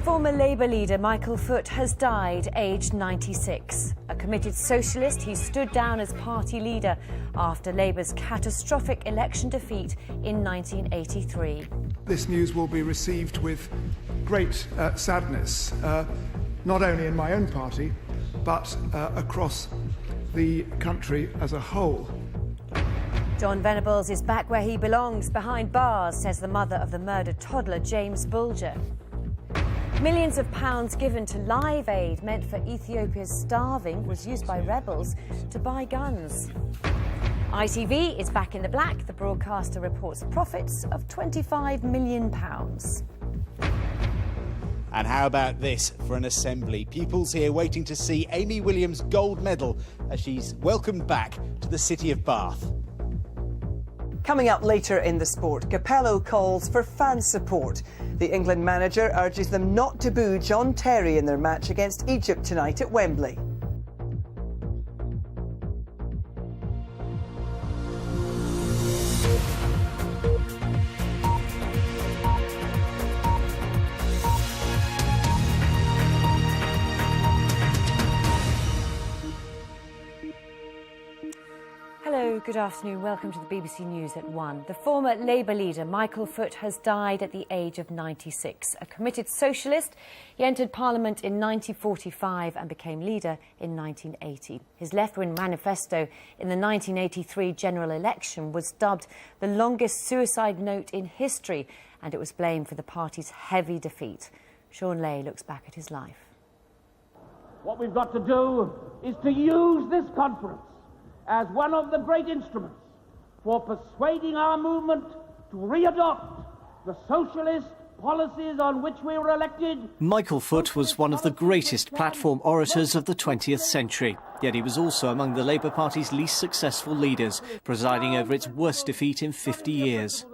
Former Labour leader Michael Foot has died, aged 96. A committed socialist, he stood down as party leader after Labour's catastrophic election defeat in 1983. This news will be received with great sadness, not only in my own party, but across the country as a whole. John Venables is back where he belongs, behind bars, says the mother of the murdered toddler, James Bulger. Millions of pounds given to Live Aid meant for Ethiopia's starving was used by rebels to buy guns. ITV is back in the black. The broadcaster reports profits of £25 million. And how about this for an assembly? Pupils here waiting to see Amy Williams' gold medal as she's welcomed back to the city of Bath. Coming up later in the sport, Capello calls for fan support. The England manager urges them not to boo John Terry in their match against Egypt tonight at Wembley. Hello, good afternoon. Welcome to the BBC News at 1. The former Labour leader Michael Foot has died at the age of 96. A committed socialist, he entered Parliament in 1945 and became leader in 1980. His left-wing manifesto in the 1983 general election was dubbed the longest suicide note in history, and it was blamed for the party's heavy defeat. Sean Leigh looks back at his life. What we've got to do is to use this conference as one of the great instruments for persuading our movement to re-adopt the socialist policies on which we were elected. Michael Foot was one of the greatest platform orators of the 20th century, yet he was also among the Labour Party's least successful leaders, presiding over its worst defeat in 50 years.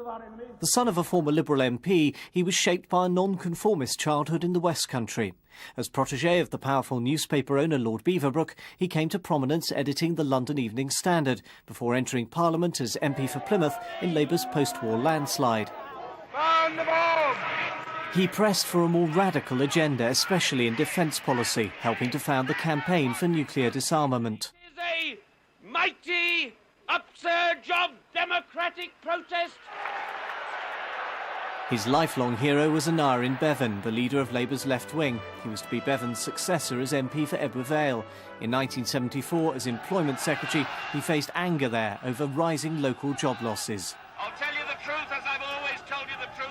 The son of a former Liberal MP, he was shaped by a non-conformist childhood in the West Country. As protégé of the powerful newspaper owner Lord Beaverbrook, he came to prominence editing the London Evening Standard before entering Parliament as MP for Plymouth in Labour's post-war landslide. Burn the bomb! He pressed for a more radical agenda, especially in defence policy, helping to found the campaign for nuclear disarmament. It is a mighty upsurge of democratic protest. His lifelong hero was Aneurin Bevan, the leader of Labour's left wing. He was to be Bevan's successor as MP for Edward Vale. In 1974, as Employment Secretary, he faced anger there over rising local job losses. I'll tell you the truth as I've always told you the truth.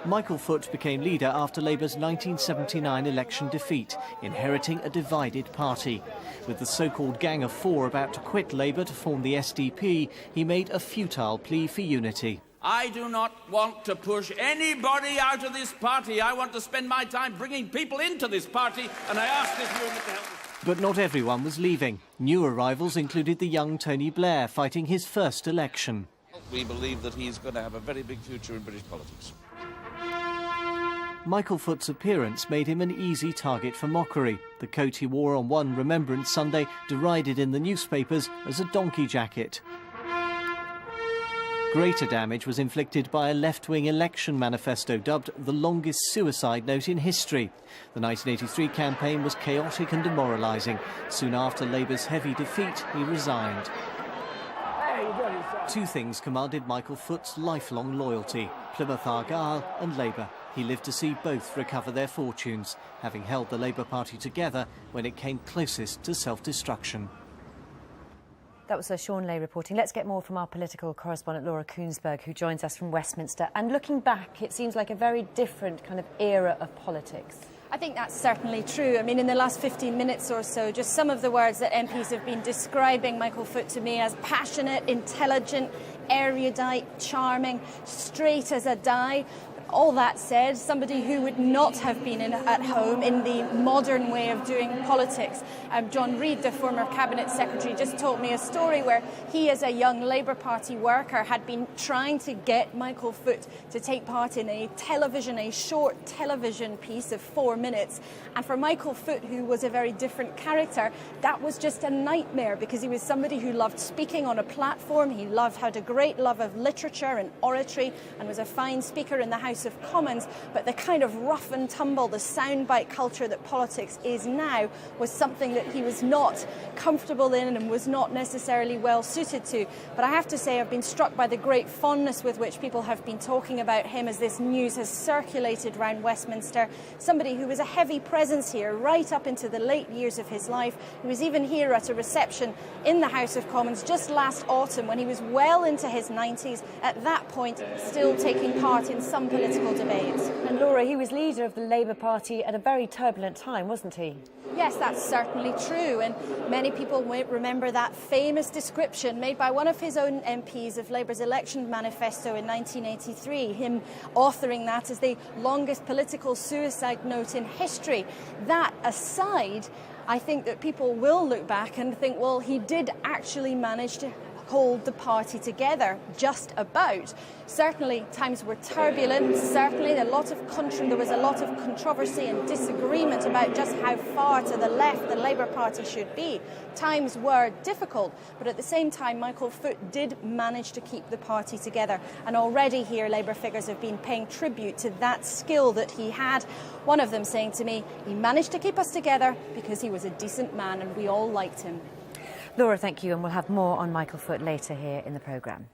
Michael Foot became leader after Labour's 1979 election defeat, inheriting a divided party. With the so-called Gang of Four about to quit Labour to form the SDP, he made a futile plea for unity. I do not want to push anybody out of this party. I want to spend my time bringing people into this party, and I ask this movement to help us. But not everyone was leaving. New arrivals included the young Tony Blair, fighting his first election. We believe that he's going to have a very big future in British politics. Michael Foot's appearance made him an easy target for mockery. The coat he wore on one Remembrance Sunday derided in the newspapers as a donkey jacket. Greater damage was inflicted by a left-wing election manifesto dubbed the longest suicide note in history. The 1983 campaign was chaotic and demoralising. Soon after Labour's heavy defeat, he resigned. Two things commanded Michael Foot's lifelong loyalty: Plymouth Argyle and Labour. He lived to see both recover their fortunes, having held the Labour Party together when it came closest to self-destruction. That was Sean Leigh reporting. Let's get more from our political correspondent Laura Koonsberg, who joins us from Westminster. And looking back, it seems like a very different kind of era of politics. I think that's certainly true. I mean, in the last 15 minutes or so, just some of the words that MPs have been describing Michael Foot to me as: passionate, intelligent, erudite, charming, straight as a die. All that said, somebody who would not have been at home in the modern way of doing politics. John Reid, the former Cabinet Secretary, just told me a story where he, as a young Labour Party worker, had been trying to get Michael Foot to take part in a short television piece of 4 minutes. And for Michael Foot, who was a very different character, that was just a nightmare, because he was somebody who loved speaking on a platform. He had a great love of literature and oratory, and was a fine speaker in the House House of Commons, but the kind of rough and tumble, the soundbite culture that politics is now was something that he was not comfortable in and was not necessarily well suited to. But I have to say I've been struck by the great fondness with which people have been talking about him as this news has circulated around Westminster. Somebody who was a heavy presence here right up into the late years of his life. He was even here at a reception in the House of Commons just last autumn when he was well into his 90s, at that point still taking part in some political debates. And Laura, he was leader of the Labour Party at a very turbulent time, wasn't he? Yes, that's certainly true, and many people might remember that famous description made by one of his own MPs of Labour's election manifesto in 1983, him authoring that as the longest political suicide note in history. That aside, I think that people will look back and think, well, he did actually manage to hold the party together, just about. Certainly times were turbulent, certainly there was a lot of controversy and disagreement about just how far to the left the Labour Party should be. Times were difficult, but at the same time Michael Foot did manage to keep the party together, and already here Labour figures have been paying tribute to that skill that he had. One of them saying to me, he managed to keep us together because he was a decent man and we all liked him. Laura, thank you, and we'll have more on Michael Foot later here in the programme.